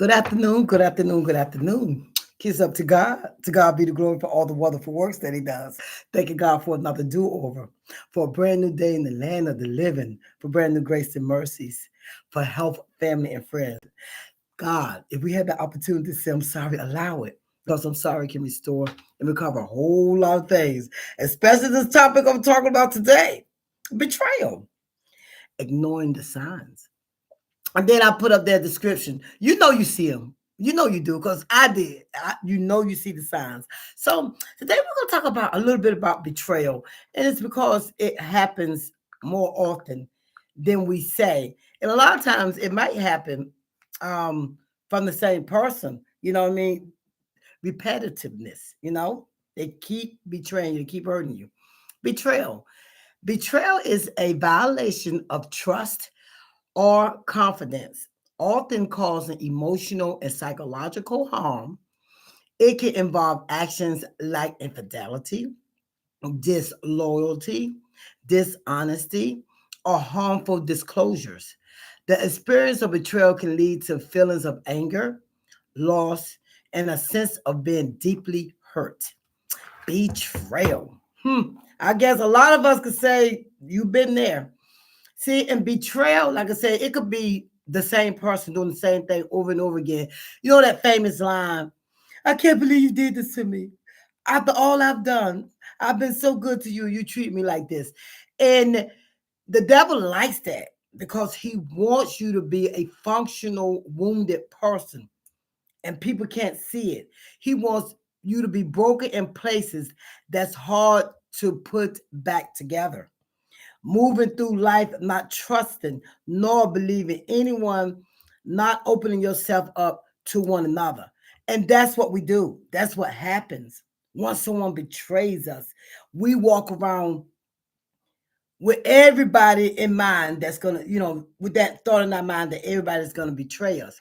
Good afternoon, good afternoon, good afternoon. Kiss up to God. To God be the glory for all the wonderful works that He does. Thanking God for another do over, for a brand new day in the land of the living, for brand new grace and mercies, for health, family, and friends. God, if we had the opportunity to say, I'm sorry, allow it. Because I'm sorry can restore and recover a whole lot of things, especially this topic I'm talking about today betrayal, ignoring the signs. And then I put up their description. You know you see them. You know you do because I did. You know you see the signs. So today we're going to talk about a little bit about betrayal, and it's because it happens more often than we say, and a lot of times it might happen from the same person. You know what I mean? Repetitiveness. They keep betraying you, they keep hurting you. Betrayal. Betrayal is a violation of trust or confidence, often causing emotional and psychological harm. It can involve actions like infidelity, disloyalty, dishonesty, or harmful disclosures. The experience of betrayal can lead to feelings of anger, loss, and a sense of being deeply hurt. Betrayal. I guess a lot of us could say you've been there. See, and betrayal, like I said, it could be the same person doing the same thing over and over again. You know that famous line, I can't believe you did this to me. After all I've done, I've been so good to you. You treat me like this. And the devil likes that because he wants you to be a functional, wounded person. And people can't see it. He wants you to be broken in places that's hard to put back together, moving through life not trusting nor believing anyone, not opening yourself up to one another. And that's what we do. That's what happens. Once someone betrays us, we walk around with everybody in mind that's going to, with that thought in our mind that everybody's going to betray us.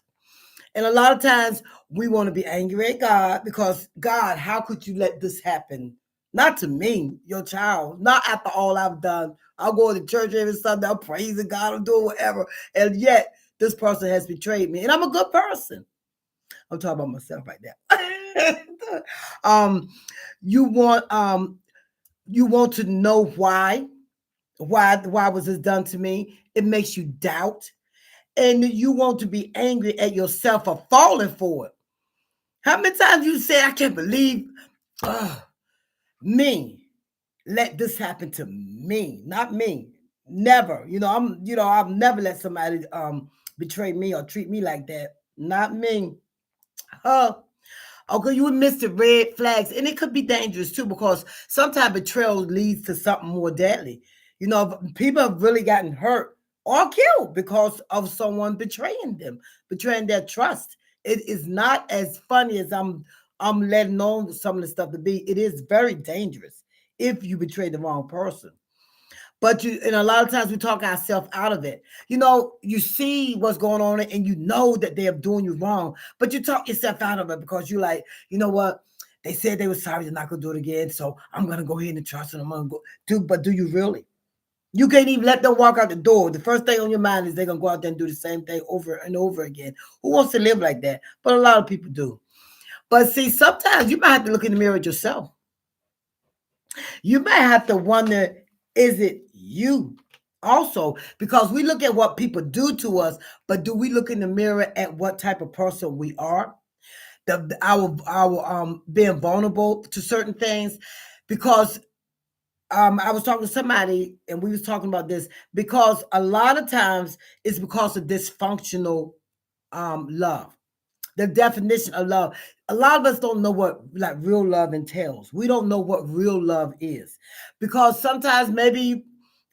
And a lot of times we want to be angry at God because, God, how could you let this happen? Not to me, your child, not after all I've done. I'll go to church every Sunday, I'm praising God, I'm doing whatever. And yet this person has betrayed me. And I'm a good person. I'm talking about myself right now. um, you want you want to know why. Why was this done to me? It makes you doubt. And you want to be angry at yourself for falling for it. How many times you say, I can't believe me let this happen to me, not me. Never. I've never let somebody betray me or treat me like that. Not me. Uh Okay, you would miss the red flags, and it could be dangerous too because sometimes betrayal leads to something more deadly. People have really gotten hurt or killed because of someone betraying them, betraying their trust. It is not as funny as I'm letting on some of the stuff to be. It is very dangerous if you betray the wrong person. But and a lot of times we talk ourselves out of it. You see what's going on and you know that they're doing you wrong, but you talk yourself out of it because you're like, you know what? They said they were sorry, they're not gonna do it again. So I'm gonna go ahead and trust them. I'm gonna go do, but do you really? You can't even let them walk out the door. The first thing on your mind is they're gonna go out there and do the same thing over and over again. Who wants to live like that? But a lot of people do. But see, sometimes you might have to look in the mirror at yourself. You might have to wonder, is it you? Also, because we look at what people do to us, but do we look in the mirror at what type of person we are? Our being vulnerable to certain things. Because I was talking to somebody and we was talking about this because a lot of times it's because of dysfunctional love, the definition of love. A lot of us don't know what like real love entails. We don't know what real love is because sometimes maybe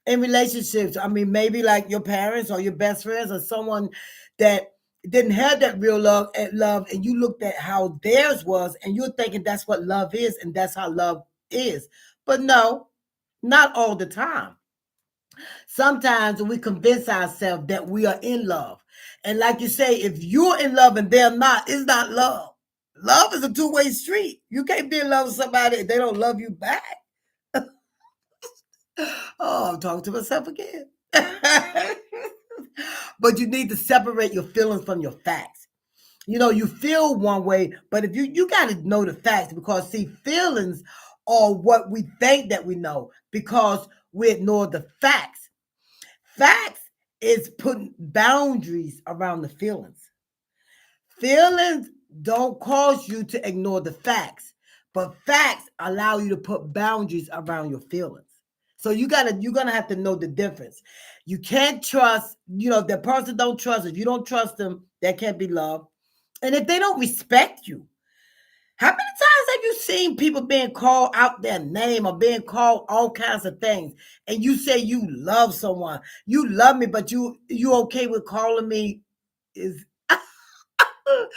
in relationships, I mean, maybe like your parents or your best friends or someone that didn't have that real love, and you looked at how theirs was, and you're thinking that's what love is, and that's how love is. But no, not all the time. Sometimes we convince ourselves that we are in love. And like you say, if you're in love and they're not, it's not love. Love is a two-way street. You can't be in love with somebody if they don't love you back. Oh, I'm talking to myself again. But you need to separate your feelings from your facts. You feel one way, but if you got to know the facts, because see, feelings are what we think that we know because we ignore the facts. Facts is putting boundaries around the feelings. Feelings don't cause you to ignore the facts, but facts allow you to put boundaries around your feelings. So you're gonna have to know the difference. You can't trust, if the person don't trust, if you don't trust them, that can't be love. And if they don't respect you, how many times have you seen people being called out their name or being called all kinds of things, and you say you love someone, you love me, but you okay with calling me is I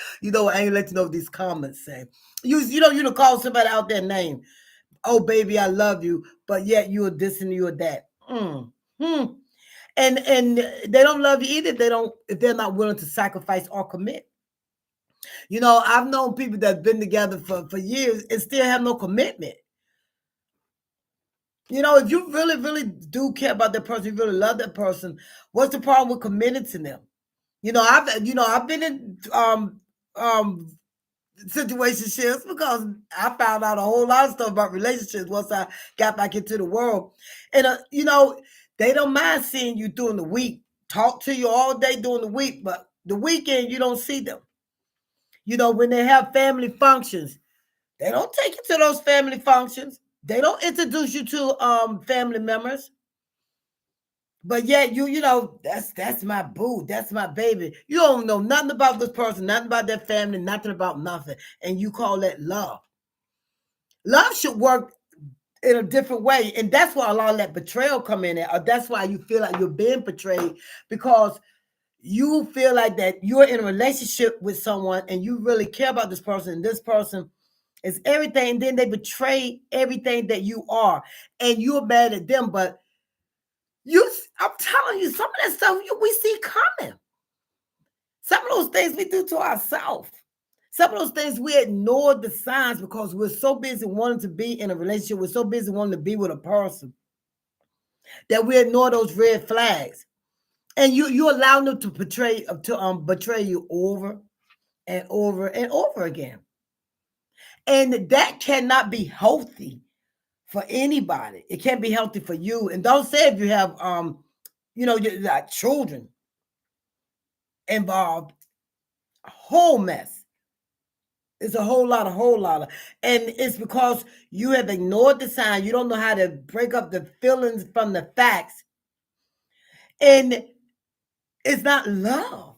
ain't let you know what these comments say. You call somebody out their name. Oh baby, I love you, but yet you are this and you are that. Hmm. And they don't love you either. They don't if they're not willing to sacrifice or commit. I've known people that've been together for years and still have no commitment. If you really, really do care about that person, you really love that person, what's the problem with committing to them? I've been in situationships because I found out a whole lot of stuff about relationships once I got back into the world. And they don't mind seeing you during the week, talk to you all day during the week, but the weekend you don't see them. When they have family functions, they don't take you to those family functions. They don't introduce you to family members. But yet that's my boo, that's my baby. You don't know nothing about this person, nothing about their family, nothing about nothing, and you call that love. Love should work in a different way, and that's why a lot of that betrayal come in there. Or that's why you feel like you're being betrayed, because you feel like that you're in a relationship with someone and you really care about this person, and this person is everything, and then they betray everything that you are, and you're mad at them. But I'm telling you, some of that stuff we see coming. Some of those things we do to ourselves. Some of those things we ignore the signs because we're so busy wanting to be in a relationship. We're so busy wanting to be with a person that we ignore those red flags. And you allow them to betray you over and over and over again. And that cannot be healthy for anybody. It can't be healthy for you. And don't say if you have you got children involved, a whole mess. It's a whole lot of, and it's because you have ignored the sign. You don't know how to break up the feelings from the facts, and it's not love,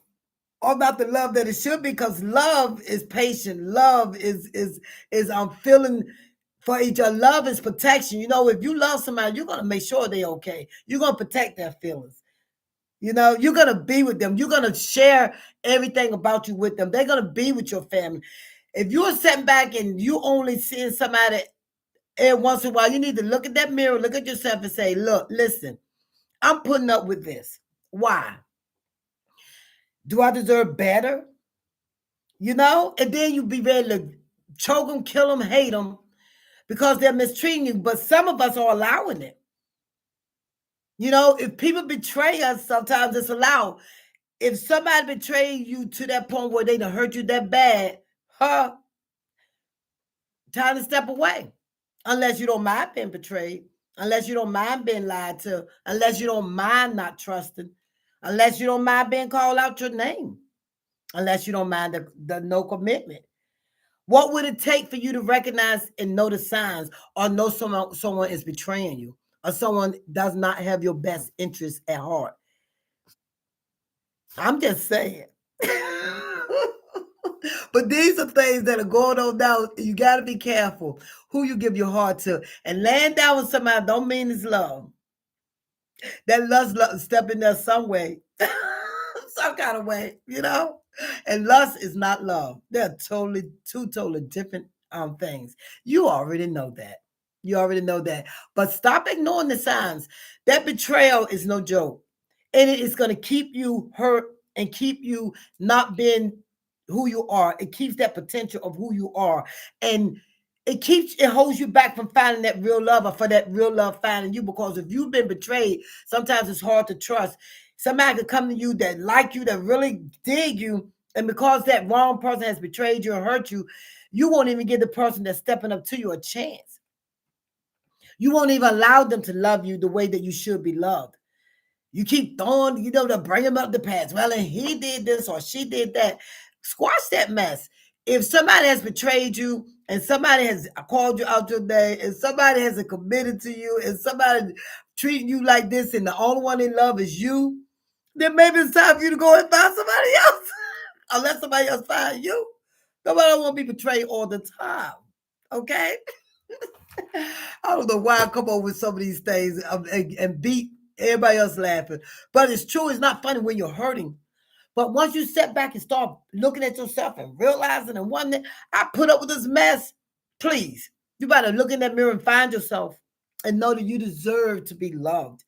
or not the love that it should be. Because love is patient. Love is feeling for each other. Love is protection. If you love somebody, you're gonna make sure they're okay. You're gonna protect their feelings. You're going to be with them. You're going to share everything about you with them. They're going to be with your family. If you're sitting back and you only seeing somebody every once in a while, you need to look at that mirror, look at yourself and say, look, listen, I'm putting up with this. Why? Do I deserve better? And then you be ready to choke them, kill them, hate them because they're mistreating you. But some of us are allowing it. If people betray us, sometimes it's allowed. If somebody betrayed you to that point where they done hurt you that bad, time to step away. Unless you don't mind being betrayed, unless you don't mind being lied to, unless you don't mind not trusting, unless you don't mind being called out your name, unless you don't mind the no commitment. What would it take for you to recognize and know the signs, or know someone is betraying you, or someone does not have your best interests at heart? I'm just saying. But these are things that are going on now. You got to be careful who you give your heart to. And laying down with somebody don't mean it's love. That lust step in there some way, some kind of way, And lust is not love. They're two totally different things. You already know that. You already know that. But stop ignoring the signs. That betrayal is no joke. And it is going to keep you hurt and keep you not being who you are. It keeps that potential of who you are. And it holds you back from finding that real love, or for that real love finding you. Because if you've been betrayed, sometimes it's hard to trust. Somebody could come to you that like you, that really dig you, And because that wrong person has betrayed you and hurt you, you won't even give the person that's stepping up to you a chance. You won't even allow them to love you the way that you should be loved. You keep throwing, to bring them up the past. Well, and he did this or she did that. Squash that mess. If somebody has betrayed you and somebody has called you out your name and somebody hasn't committed to you and somebody treating you like this and the only one they love is you, then maybe it's time for you to go and find somebody else. Unless somebody else find you. Nobody want to be betrayed all the time. Okay? I don't know why I come up with some of these things and beat everybody else laughing. But it's true, it's not funny when you're hurting. But once you step back and start looking at yourself and realizing and wondering, I put up with this mess, please. You better look in that mirror and find yourself and know that you deserve to be loved.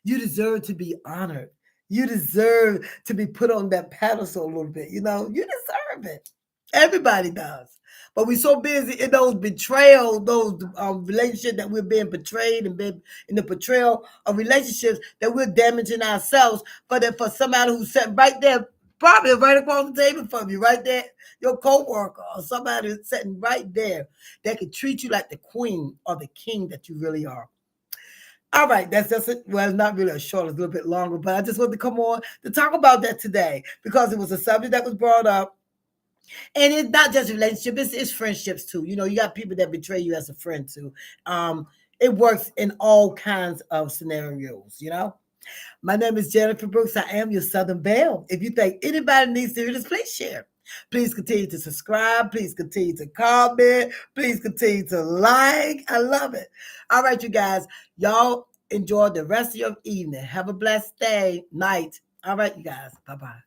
You deserve to be honored. You deserve to be put on that pedestal a little bit. You deserve it. Everybody does. But we're so busy in those betrayal, those relationships that we're being betrayed and being in the betrayal of relationships that we're damaging ourselves for somebody who's sitting right there, probably right across the table from you, right there, your coworker or somebody who's sitting right there that can treat you like the queen or the king that you really are. All right, that's just it. Well, it's not really a short, it's a little bit longer, but I just wanted to come on to talk about that today because it was a subject that was brought up. And it's not just relationship, it's friendships too. You got people that betray you as a friend too. It works in all kinds of scenarios. My name is Jennifer Brooks. I am your Southern Belle. If you think anybody needs to hear this, please share. Please continue to subscribe. Please continue to comment. Please continue to like. I love it. All right, you guys. Y'all enjoy the rest of your evening. Have a blessed day, night. All right, you guys. Bye-bye.